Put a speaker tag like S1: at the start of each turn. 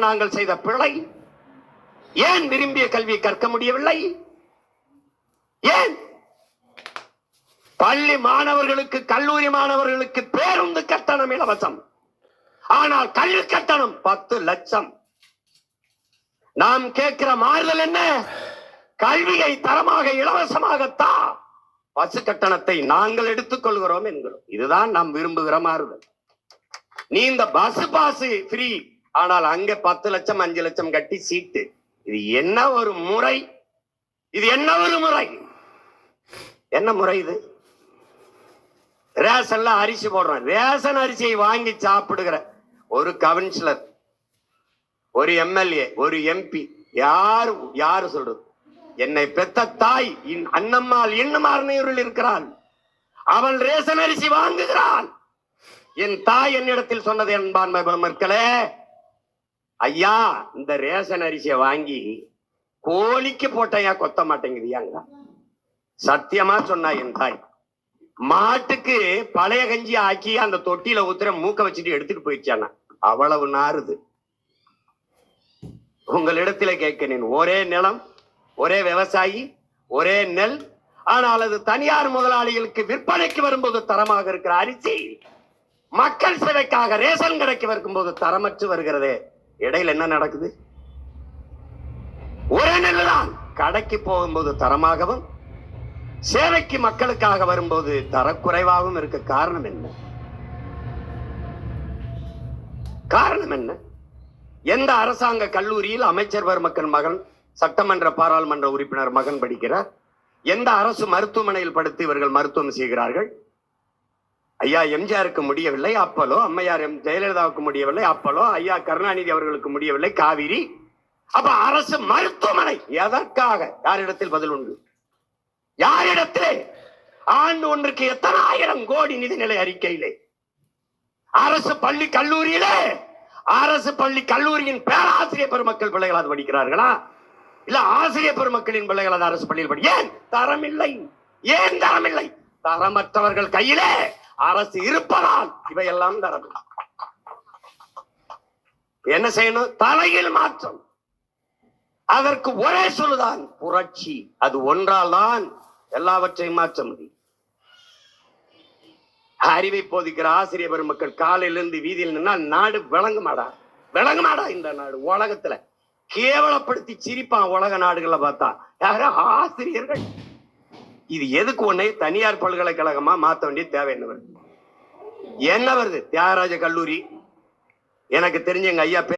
S1: நாங்கள் செய்த பிழை. ஏன் விரும்பிய கல்வியை கற்க முடியவில்லை? ஏன் பள்ளி மாணவர்களுக்கு, கல்லூரி மாணவர்களுக்கு பேருந்து கட்டணம் இலவசம், ஆனால் கல்வி கட்டணம் 10 லட்சம். நாம் கேட்கிற மாறுதல் என்ன? கல்வியை தரமாக இலவசமாகத்தா, பஸ் கட்டணத்தை நாங்கள் எடுத்துக் கொள்கிறோம் என்கிறோம். இதுதான் நாம் விரும்புகிற மாறுதல். நீ இந்த பஸ் பாஸ் ஃப்ரீ, ஆனால் அங்க 10 லட்சம் 5 லட்சம் கட்டி சீட்டு. இது என்ன ஒரு முறை? இது என்ன ஒரு முறை? என்ன முறை இது? ரேஷன்ல அரிசி போடுறோம். ரேஷன் அரிசியை வாங்கி சாப்பிடுகிற ஒரு கவுன்சிலர், ஒரு எம்எல்ஏ, ஒரு எம்பி, யாரு சொல்றது? என்னை பெத்த தாய் அன்னம்மாள் இன்னும் அரணையூரில் இருக்கிறாள். அவள் ரேஷன் அரிசி வாங்குகிறாள். என் தாய் என்னிடத்தில் சொன்னது என்பான்மை மக்களே, ஐயா இந்த ரேஷன் அரிசியை வாங்கி கோழிக்கு போட்டையா கொத்த மாட்டேங்குதியாங்க. சத்தியமா சொன்னா என் தாய். மாட்டுக்கு பழைய கஞ்சி ஆக்கி அந்த தொட்டியில ஊத்துற மூக்க வச்சுட்டு எடுத்துட்டு போயிடுச்சானா. அவ்வளவு நாறுது. உங்களிடத்துல கேட்கிறேன், ஒரே நிலம், ஒரே விவசாயி, ஒரே நெல், ஆனால் அது தனியார் முதலாளிகளுக்கு விற்பனைக்கு வரும்போது தரமாக இருக்கிற அரிசி மக்கள் சேவைக்காக ரேஷன் கடைக்கு வரும்போது தரமற்று வருகிறது. இடையில என்ன நடக்குது? ஒரே நெல்லுதான் கடைக்கு போகும்போது தரமாகவும், சேவைக்கு மக்களுக்காக வரும்போது தரக்குறைவாகவும் இருக்க காரணம் என்ன? காரணம் என்ன? எந்த அரசாங்க கல்லூரியில் அமைச்சர் பெருமக்கள் மகன், சட்டமன்ற பாராளுமன்ற உறுப்பினர் மகன் படிக்கிறார்? எந்த அரசு மருத்துவமனையில் படுத்து இவர்கள் மருத்துவம் செய்கிறார்கள்? ஐயா எம்ஜிஆருக்கு முடியவில்லை, அப்பலோ. அம்மையார் ஜெயலலிதாவுக்கு முடியவில்லை, அப்பலோ. ஐயா கருணாநிதி அவர்களுக்கு முடியவில்லை, காவிரி. அப்ப அரசு மருத்துவமனை எதற்காக? யாரிடத்தில் பதில் உண்டு? யாரிடத்திலே? ஆண்டு ஒன்றுக்கு எத்தனை ஆயிரம் கோடி நிதிநிலை அறிக்கையிலே. அரசு பள்ளி கல்லூரியிலே, அரசு பள்ளி கல்லூரியின் பேராசிரியர் பெருமக்கள் பிள்ளைகள் அது படிக்கிறார்களா? இல்ல ஆசிரியர் பெருமக்களின் பிள்ளைகள் அது அரசு பள்ளியில் படி. ஏன் தரம் இல்லை? ஏன் தரம் இல்லை? தரமற்றவர்கள் கையிலே அரசு இருப்பதால் இவையெல்லாம் தரம். என்ன செய்யணும்? தலையில் மாற்றம். அதற்கு ஒரே சொல்லுதான் புரட்சி. அது ஒன்றால் தான் எல்லாவற்றையும் மாற்ற முடியும். அறிவை போதிக்கிற ஆசிரியர் பெருமக்கள் காலையிலிருந்து வீதியில் நின்னால் நாடு விளங்குமாடா? விளங்குமாடா? இந்த நாடு உலகத்துல கேவலப்படுத்தி சிரிப்பான். உலக நாடுகளை பார்த்தா யாரும் ஆசிரியர்கள். இது எதுக்கு ஒன்னே தனியார் பல்கலைக்கழகமா மாத்த வேண்டிய தேவை என்ன வருது? என்ன வருது? தியாகராஜ கல்லூரி எனக்கு தெரிஞ்ச எங்க ஐயா